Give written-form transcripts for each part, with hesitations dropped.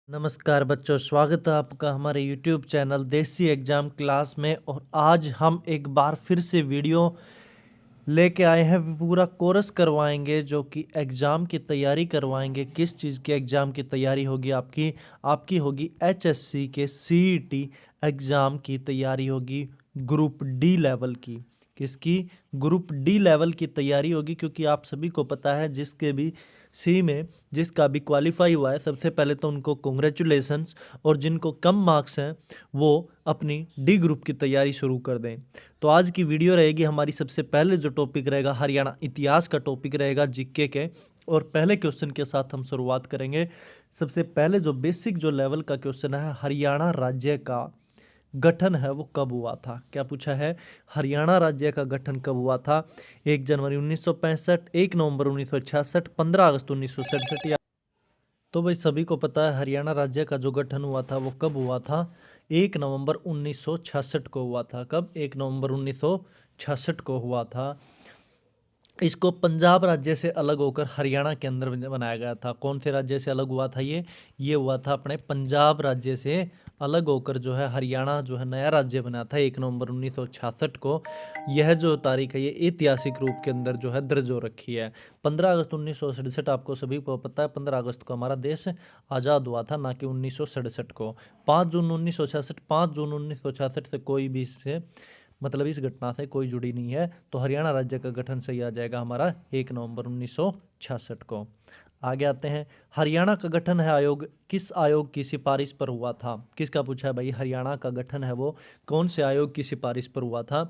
नमस्कार बच्चों, स्वागत है आपका हमारे YouTube चैनल देसी एग्ज़ाम क्लास में। और आज हम एक बार फिर से वीडियो लेके आए हैं। पूरा कोर्स करवाएंगे जो कि एग्ज़ाम की तैयारी करवाएंगे। किस चीज़ की एग्ज़ाम की तैयारी होगी आपकी होगी HSC के CET एग्ज़ाम की तैयारी होगी, ग्रुप डी लेवल की। किसकी? ग्रुप डी लेवल की तैयारी होगी, क्योंकि आप सभी को पता है जिसके भी सी में जिसका भी क्वालिफाई हुआ है, सबसे पहले तो उनको कॉन्ग्रेचुलेसन्स। और जिनको कम मार्क्स हैं वो अपनी डी ग्रुप की तैयारी शुरू कर दें। तो आज की वीडियो रहेगी हमारी, सबसे पहले जो टॉपिक रहेगा हरियाणा इतिहास का टॉपिक रहेगा, जीके के। और पहले क्वेश्चन के साथ हम शुरुआत करेंगे। सबसे पहले जो बेसिक जो लेवल का क्वेश्चन है, हरियाणा राज्य का गठन है वो कब हुआ था? क्या पूछा है? हरियाणा राज्य का गठन कब हुआ था? 1 जनवरी 1965, 1 नवंबर 1966, 15 अगस्त 1967 या तो भाई सभी को पता है हरियाणा राज्य का जो गठन हुआ था वो कब हुआ था? 1 नवंबर 1966 को हुआ था। कब? 1 नवंबर 1966 को हुआ था। इसको पंजाब राज्य से अलग होकर हरियाणा के अंदर बनाया गया था। कौन से राज्य से अलग हुआ था ये हुआ था अपने पंजाब राज्य से अलग होकर जो है हरियाणा जो है नया राज्य बना था 1 नवंबर 1966 को। यह जो तारीख है ये ऐतिहासिक रूप के अंदर जो है दर्ज हो रखी है। 15 अगस्त 1967 आपको सभी को पता है, 15 अगस्त को हमारा देश आज़ाद हुआ था, ना कि 1967 को। 5 जून 1966, 5 जून 1966 से कोई भी इससे मतलब इस घटना से कोई जुड़ी नहीं है। तो हरियाणा राज्य का गठन सही आ जाएगा हमारा 1 नवंबर 1966 को। आगे आते हैं, हरियाणा का गठन है आयोग किस आयोग की सिफारिश पर हुआ था? किसका पूछा है भाई? हरियाणा का गठन है वो कौन से आयोग की सिफारिश पर हुआ था?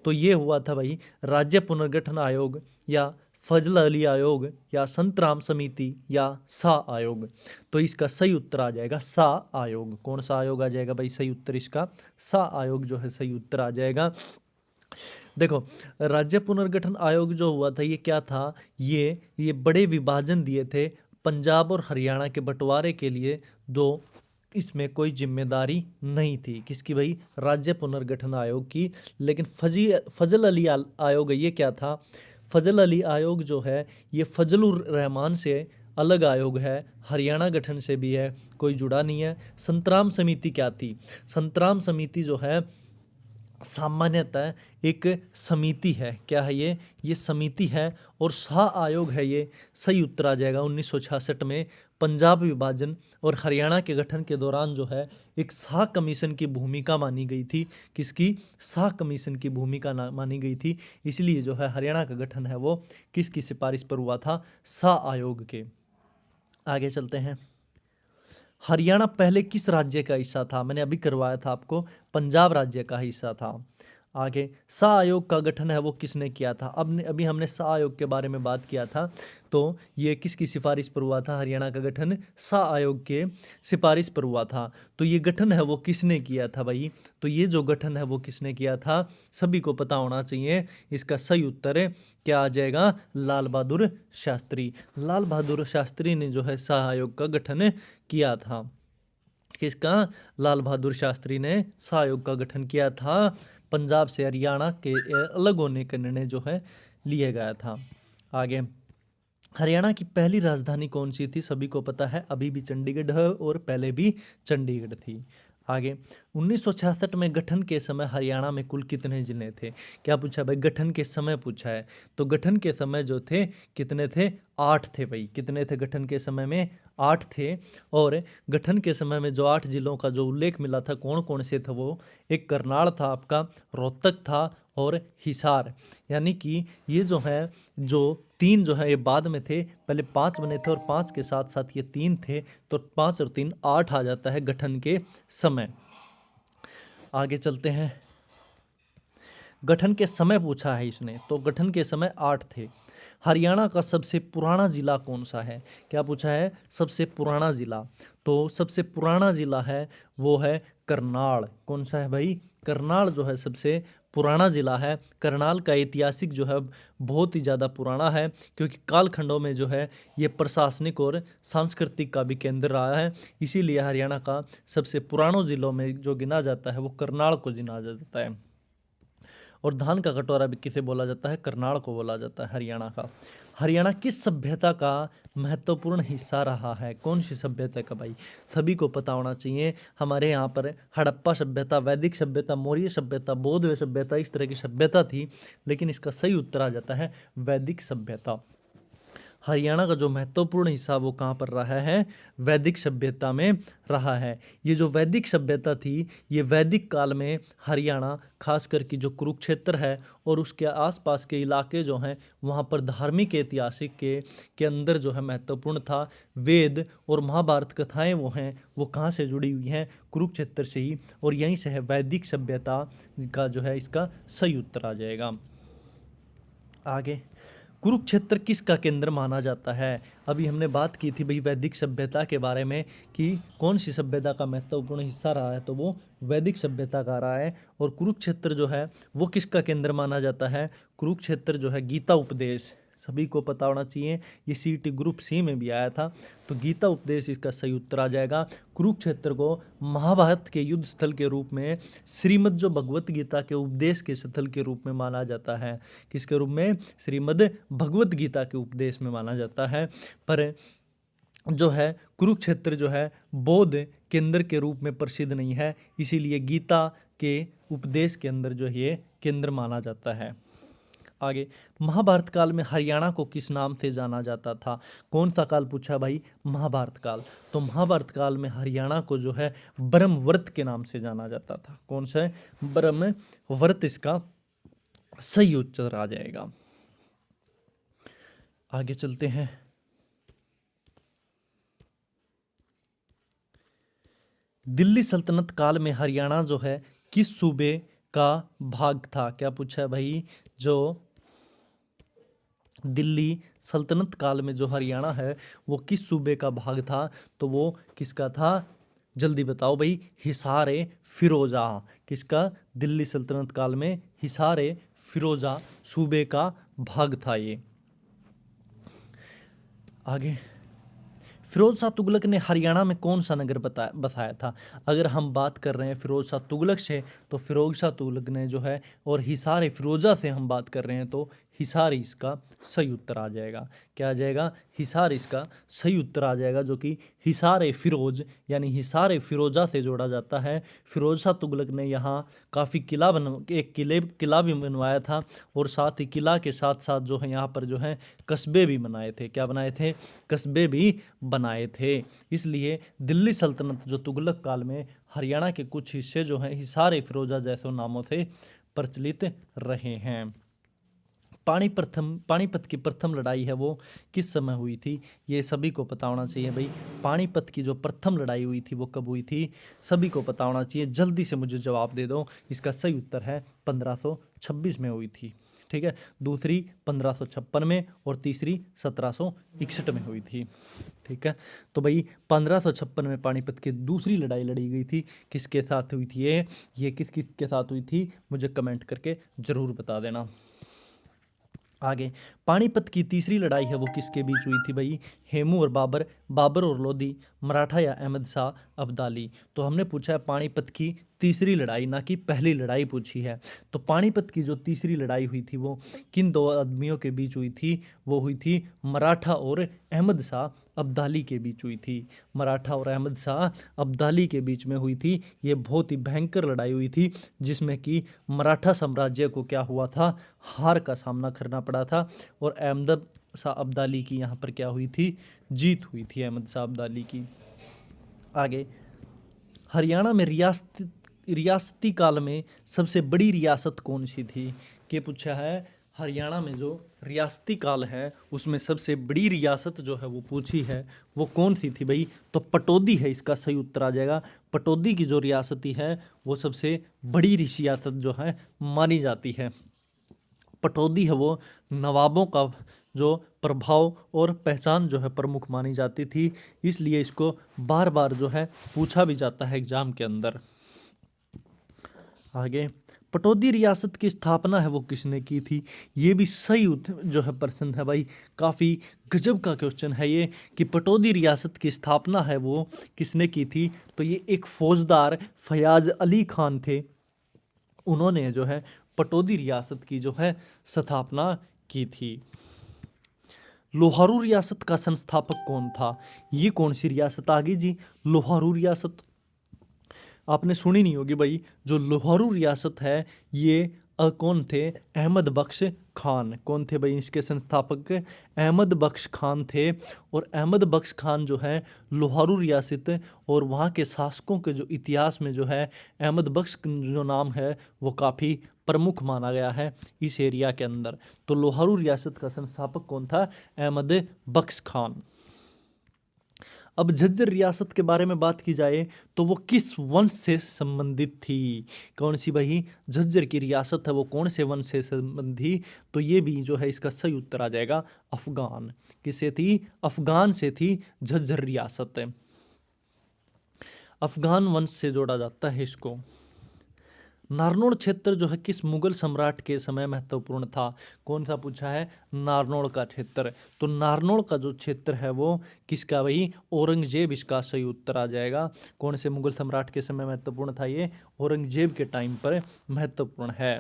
तो ये हुआ था भाई राज्य पुनर्गठन आयोग, या फजल अली आयोग, या संतराम समिति, या सा आयोग। तो इसका सही उत्तर आ जाएगा सा आयोग। कौन सा आयोग आ जाएगा भाई सही उत्तर? इसका सा आयोग जो है सही उत्तर आ जाएगा। देखो, राज्य पुनर्गठन आयोग जो हुआ था ये क्या था? ये बड़े विभाजन दिए थे पंजाब और हरियाणा के बंटवारे के लिए। दो इसमें कोई जिम्मेदारी नहीं थी किसकी भाई? राज्य पुनर्गठन आयोग की। लेकिन फजल अली आयोग ये क्या था? फजल अली आयोग जो है ये फजलुर रहमान से अलग आयोग है, हरियाणा गठन से भी है, कोई जुड़ा नहीं है। संतराम समिति क्या थी? संतराम समिति जो है सामान्यतः एक समिति है। क्या है ये समिति है। और शाह आयोग है ये सही उत्तर आ जाएगा। 1966 में पंजाब विभाजन और हरियाणा के गठन के दौरान जो है एक शाह कमीशन की भूमिका मानी गई थी। किसकी? शाह कमीशन की भूमिका मानी गई थी। इसलिए जो है हरियाणा का गठन है वो किसकी सिफारिश पर हुआ था? शाह आयोग के। आगे चलते हैं, हरियाणा पहले किस राज्य का हिस्सा था? मैंने अभी करवाया था आपको, पंजाब राज्य का हिस्सा था। आगे, सा आयोग का गठन है वो किसने किया था? अभी हमने सा आयोग के बारे में बात किया था। तो ये किसकी सिफारिश पर हुआ था? हरियाणा का गठन सा आयोग के सिफारिश पर हुआ था। तो ये गठन है वो किसने किया था भाई? तो ये जो गठन है वो किसने किया था सभी को पता होना चाहिए। इसका सही उत्तर क्या आ जाएगा? लाल बहादुर शास्त्री। लाल बहादुर शास्त्री ने जो है सा आयोग का गठन किया था। किसका? लाल बहादुर शास्त्री ने सा आयोग का गठन किया था। पंजाब से हरियाणा के अलग होने का निर्णय जो है लिया गया था। आगे, हरियाणा की पहली राजधानी कौन सी थी? सभी को पता है अभी भी चंडीगढ़ है और पहले भी चंडीगढ़ थी। आगे, 1966 में गठन के समय हरियाणा में कुल कितने जिले थे? क्या पूछा भाई? गठन के समय पूछा है। तो गठन के समय जो थे कितने थे? 8 थे भाई। कितने थे गठन के समय में? 8 थे। और गठन के समय में जो 8 जिलों का जो उल्लेख मिला था, कौन कौन से थे वो? एक करनाल था आपका, रोहतक था और हिसार। यानी कि ये जो है जो 3 जो है ये बाद में थे, पहले 5 बने थे और 5 के साथ साथ ये 3 थे। तो 5 और 3 8 आ जाता है गठन के समय। आगे चलते हैं, गठन के समय पूछा है इसने, तो गठन के समय 8 थे। हरियाणा का सबसे पुराना जिला कौन सा है? क्या पूछा है? सबसे पुराना जिला। तो सबसे पुराना जिला है वो है करनाल। कौन सा है भाई? करनाल जो है सबसे पुराना जिला है। करनाल का ऐतिहासिक जो है बहुत ही ज़्यादा पुराना है, क्योंकि कालखंडों में जो है ये प्रशासनिक और सांस्कृतिक का भी केंद्र रहा है। इसीलिए हरियाणा का सबसे पुरानों जिलों में जो गिना जाता है वो करनाल को गिना जाता है। और धान का कटोरा भी किसे बोला जाता है? करनाल को बोला जाता है हरियाणा का। हरियाणा किस सभ्यता का महत्वपूर्ण हिस्सा रहा है? कौन सी सभ्यता का भाई? सभी को पता होना चाहिए। हमारे यहाँ पर हड़प्पा सभ्यता, वैदिक सभ्यता, मौर्य सभ्यता, बौद्ध सभ्यता, इस तरह की सभ्यता थी, लेकिन इसका सही उत्तर आ जाता है वैदिक सभ्यता। हरियाणा का जो महत्वपूर्ण हिस्सा वो कहाँ पर रहा है? वैदिक सभ्यता में रहा है। ये जो वैदिक सभ्यता थी, ये वैदिक काल में हरियाणा, खास करके जो कुरुक्षेत्र है और उसके आसपास के इलाके जो हैं, वहाँ पर धार्मिक ऐतिहासिक के अंदर जो है महत्वपूर्ण था। वेद और महाभारत कथाएं वो हैं, वो कहाँ से जुड़ी हुई हैं? कुरुक्षेत्र से ही, और यहीं से है वैदिक सभ्यता का जो है इसका सही उत्तर आ जाएगा। आगे, कुरुक्षेत्र किसका केंद्र माना जाता है? अभी हमने बात की थी भाई वैदिक सभ्यता के बारे में कि कौन सी सभ्यता का महत्वपूर्ण हिस्सा रहा है, तो वो वैदिक सभ्यता का रहा है। और कुरुक्षेत्र जो है वो किसका केंद्र माना जाता है? कुरुक्षेत्र जो है गीता उपदेश, सभी को पता होना चाहिए, ये सीटी ग्रुप सी में भी आया था, तो गीता उपदेश इसका सही उत्तर आ जाएगा। कुरुक्षेत्र को महाभारत के युद्ध स्थल के रूप में, श्रीमद् जो भगवत गीता के उपदेश के स्थल के रूप में माना जाता है। किसके रूप में? श्रीमद् भगवत गीता के उपदेश में माना जाता है। पर जो है कुरुक्षेत्र जो है बौद्ध केंद्र के रूप में प्रसिद्ध नहीं है, इसीलिए गीता के उपदेश के अंदर जो है ये केंद्र माना जाता है। आगे, महाभारत काल में हरियाणा को किस नाम से जाना जाता था? कौन सा काल पूछा भाई? महाभारत काल। तो महाभारत काल में हरियाणा को जो है ब्रह्मवर्त के नाम से जाना जाता था। कौन सा है? ब्रह्मवर्त इसका सही उत्तर आ जाएगा। आगे चलते हैं। दिल्ली सल्तनत काल में हरियाणा जो है किस सूबे का भाग था? क्या पूछा है भाई? जो दिल्ली सल्तनत काल में जो हरियाणा है वो किस सूबे का भाग था? तो वो किसका था? जल्दी बताओ भाई। हिसार ए फिरोजा। किसका? दिल्ली सल्तनत काल में हिसार ए फिरोजा सूबे का भाग था ये। आगे, फिरोज शाह तुगलक ने हरियाणा में कौन सा नगर बसाया था? अगर हम बात कर रहे हैं फिरोज शाह तुगलक से, तो फिरोज शाह तुगलक ने जो है, और हिसार फिरोजा से हम बात कर रहे हैं, तो हिसार इसका सही उत्तर आ जाएगा। क्या आ जाएगा? हिसार इसका सही उत्तर आ जाएगा, जो कि हिसार फिरोज यानी हिसार फिरोजा से जोड़ा जाता है। फिरोज शाह तुगलक ने यहाँ काफ़ी एक किला भी बनवाया था, और साथ ही किला के साथ साथ जो है यहाँ पर जो है कस्बे भी बनाए थे। क्या बनाए थे? कस्बे भी बनाए थे। इसलिए दिल्ली सल्तनत जो तुगलक काल में हरियाणा के कुछ हिस्से जो हैं हिसार फिरोजा जैसे नामों से प्रचलित रहे हैं। पानीपत की प्रथम लड़ाई है वो किस समय हुई थी? ये सभी को पता होना चाहिए भाई। पानीपत की जो प्रथम लड़ाई हुई थी वो कब हुई थी? सभी को पता होना चाहिए। जल्दी से मुझे जवाब दे दो। इसका सही उत्तर है 1526 में हुई थी। ठीक है, दूसरी 1556 में और तीसरी 1761 में हुई थी। ठीक है, तो भाई 1556 में पानीपत की दूसरी लड़ाई लड़ी गई थी। किसके साथ हुई थी ये किस किस के साथ हुई थी? मुझे कमेंट करके ज़रूर बता देना। आगे, पानीपत की तीसरी लड़ाई है वो किसके बीच हुई थी भाई? हेमू और बाबर, बाबर और लोधी, मराठा या अहमद शाह अब्दाली। तो हमने पूछा है पानीपत की तीसरी लड़ाई, ना कि पहली लड़ाई पूछी है। तो पानीपत की जो तीसरी लड़ाई हुई थी वो किन दो आदमियों के बीच हुई थी? वो हुई थी मराठा और अहमद शाह अब्दाली के बीच हुई थी। मराठा और अहमद शाह अब्दाली के बीच में हुई थी। ये बहुत ही भयंकर लड़ाई हुई थी, जिसमें कि मराठा साम्राज्य को क्या हुआ था? हार का सामना करना पड़ा था, और अहमद शाह अब्दाली की यहाँ पर क्या हुई थी? जीत हुई थी अहमद शाह अब्दाली की। आगे, हरियाणा में रियासती काल में सबसे बड़ी रियासत कौन सी थी? के पूछा है हरियाणा में जो रियासती काल है उसमें सबसे बड़ी रियासत जो है वो पूछी है, वो कौन सी थी भाई? तो पटौदी है इसका सही उत्तर आ जाएगा। पटौदी की जो रियासती है वो सबसे बड़ी रियासत जो है मानी जाती है। पटौदी है वो नवाबों का जो प्रभाव और पहचान जो है प्रमुख मानी जाती थी, इसलिए इसको बार बार जो है पूछा भी जाता है एग्जाम के अंदर। आगे, पटौदी रियासत की स्थापना है वो किसने की थी? ये भी सही जो है प्रश्न है भाई। काफ़ी गजब का क्वेश्चन है ये कि पटौदी रियासत की स्थापना है वो किसने की थी? तो ये एक फौजदार फयाज अली खान थे, उन्होंने जो है पटौदी रियासत की जो है स्थापना की थी। लोहारू रियासत का संस्थापक कौन था? ये कौन सी रियासत आ गई जी? लोहारू रियासत। आपने सुनी नहीं होगी भाई। जो लोहारू रियासत है ये कौन थे? अहमद बख्श खान। कौन थे भाई इसके संस्थापक? अहमद बख्श खान थे। और अहमद बख्श खान जो है लोहारू रियासत और वहाँ के शासकों के जो इतिहास में जो है अहमद बख्श जो नाम है वो काफ़ी प्रमुख माना गया है इस एरिया के अंदर। तो लोहारू रियासत का संस्थापक कौन था? अहमद बख्श खान। अब झज्जर रियासत के बारे में बात की जाए तो वो किस वंश से संबंधित थी? कौन सी भाई झज्जर की रियासत है वो कौन से वंश से संबंधी? तो ये भी जो है इसका सही उत्तर आ जाएगा अफगान। किससे थी? अफगान से थी झज्जर रियासत। अफगान वंश से जोड़ा जाता है इसको। नारनौल क्षेत्र जो है किस मुगल सम्राट के समय महत्वपूर्ण था? कौन सा पूछा है? नारनौल का क्षेत्र। तो नारनौल का जो क्षेत्र है वो किसका भाई? औरंगजेब इसका सही उत्तर आ जाएगा। कौन से मुगल सम्राट के समय महत्वपूर्ण था ये? औरंगजेब के टाइम पर महत्वपूर्ण है।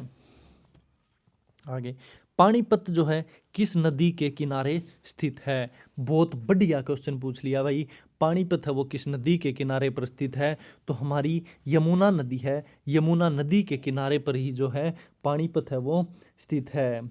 आगे, पानीपत जो है किस नदी के किनारे स्थित है? बहुत बढ़िया क्वेश्चन पूछ लिया भाई। पानीपत है वो किस नदी के किनारे पर स्थित है? तो हमारी यमुना नदी है। यमुना नदी के किनारे पर ही जो है पानीपत है वो स्थित है।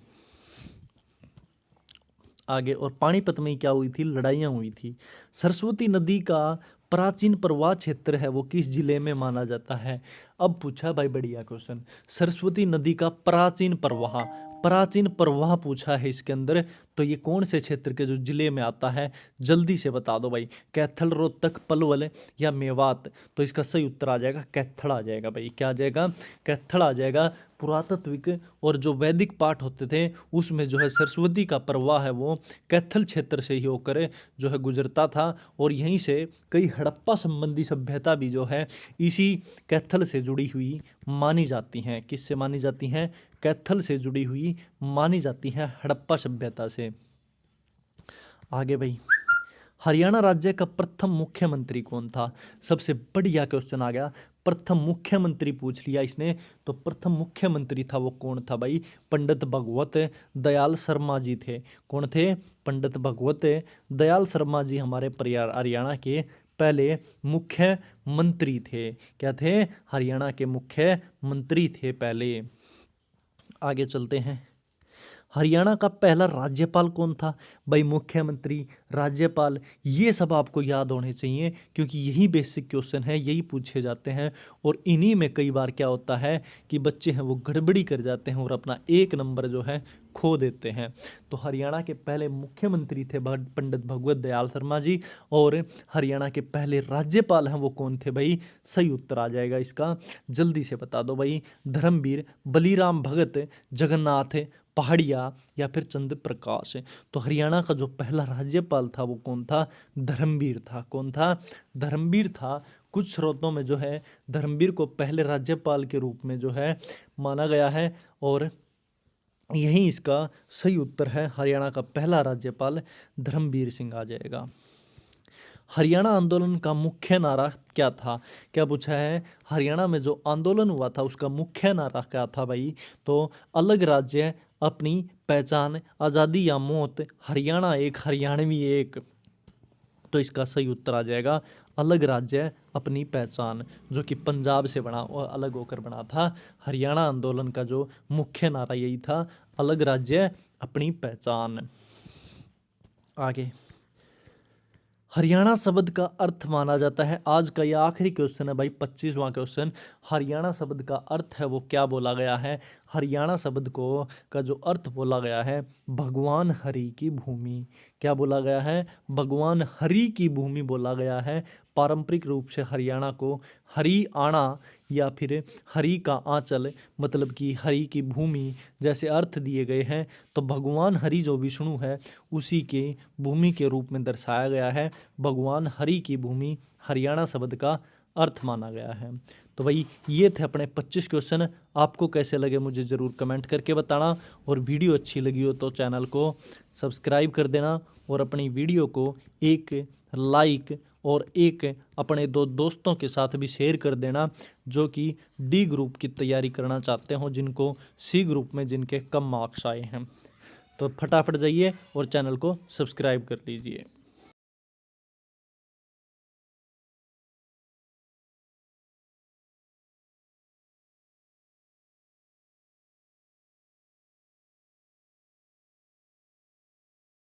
आगे, और पानीपत में क्या हुई थी? लड़ाइयाँ हुई थी। सरस्वती नदी का प्राचीन प्रवाह क्षेत्र है वो किस जिले में माना जाता है? अब पूछा भाई बढ़िया क्वेश्चन। सरस्वती नदी का प्राचीन प्रवाह, प्राचीन प्रवाह पूछा है इसके अंदर। तो ये कौन से क्षेत्र के जो जिले में आता है? जल्दी से बता दो भाई। कैथल, रोहतक, पलवल या मेवात? तो इसका सही उत्तर आ जाएगा कैथल आ जाएगा भाई। क्या आ जाएगा? कैथल आ जाएगा। पुरातात्विक और जो वैदिक पाठ होते थे उसमें जो है सरस्वती का प्रवाह है वो कैथल क्षेत्र से ही होकर जो है गुजरता था। और यहीं से कई हड़प्पा संबंधी सभ्यता भी जो है इसी कैथल से जुड़ी हुई मानी जाती हैं। किससे मानी जाती हैं? कैथल से जुड़ी हुई मानी जाती हैं, हड़प्पा सभ्यता से। आगे भाई, हरियाणा राज्य का प्रथम मुख्यमंत्री कौन था? सबसे बढ़िया क्वेश्चन आ गया। प्रथम मुख्यमंत्री पूछ लिया इसने। तो प्रथम मुख्यमंत्री था वो कौन था भाई? पंडित भगवत दयाल शर्मा जी थे। कौन थे? पंडित भगवत दयाल शर्मा जी हमारे हरियाणा के पहले मुख्यमंत्री थे। क्या थे? हरियाणा के मुख्यमंत्री थे पहले। आगे चलते हैं। हरियाणा का पहला राज्यपाल कौन था? भाई मुख्यमंत्री, राज्यपाल, ये सब आपको याद होने चाहिए क्योंकि यही बेसिक क्वेश्चन है, यही पूछे जाते हैं। और इन्हीं में कई बार क्या होता है कि बच्चे हैं वो गड़बड़ी कर जाते हैं और अपना एक नंबर जो है खो देते हैं। तो हरियाणा के पहले मुख्यमंत्री थे पंडित भगवत दयाल शर्मा जी। और हरियाणा के पहले राज्यपाल हैं वो कौन थे भाई? सही उत्तर आ जाएगा इसका। जल्दी से बता दो भाई। धर्मवीर, बलीराम भगत, जगन्नाथ पहाड़िया या फिर चंद्र प्रकाश। तो हरियाणा का जो पहला राज्यपाल था वो कौन था? धर्मवीर था। कौन था? धर्मवीर था। कुछ स्रोतों में जो है धर्मवीर को पहले राज्यपाल के रूप में जो है माना गया है। और यही इसका सही उत्तर है। हरियाणा का पहला राज्यपाल धर्मवीर सिंह आ जाएगा। हरियाणा आंदोलन का मुख्य नारा क्या था? क्या पूछा है? हरियाणा में जो आंदोलन हुआ था उसका मुख्य नारा क्या था भाई? तो अलग राज्य अपनी पहचान, आज़ादी या मौत, हरियाणा एक, हरियाणवी एक। तो इसका सही उत्तर आ जाएगा अलग राज्य अपनी पहचान, जो कि पंजाब से बना और अलग होकर बना था। हरियाणा आंदोलन का जो मुख्य नारा यही था, अलग राज्य अपनी पहचान। आगे, हरियाणा शब्द का अर्थ माना जाता है। आज का यह आखिरी क्वेश्चन है भाई, 25वां क्वेश्चन। हरियाणा शब्द का अर्थ है वो क्या बोला गया है? हरियाणा शब्द को का जो अर्थ बोला गया है, भगवान हरि की भूमि। क्या बोला गया है? भगवान हरि की भूमि बोला गया है। पारंपरिक रूप से हरियाणा को हरियाणा या फिर हरि का आंचल, मतलब कि हरि की भूमि जैसे अर्थ दिए गए हैं। तो भगवान हरि जो विष्णु है उसी के भूमि के रूप में दर्शाया गया है। भगवान हरि की भूमि हरियाणा शब्द का अर्थ माना गया है। तो भाई ये थे अपने 25 क्वेश्चन। आपको कैसे लगे मुझे ज़रूर कमेंट करके बताना। और वीडियो अच्छी लगी हो तो चैनल को सब्सक्राइब कर देना और अपनी वीडियो को एक लाइक और एक अपने दो दोस्तों के साथ भी शेयर कर देना जो कि डी ग्रुप की तैयारी करना चाहते हो, जिनको सी ग्रुप में जिनके कम मार्क्स आए हैं। तो फटाफट जाइए और चैनल को सब्सक्राइब कर लीजिए।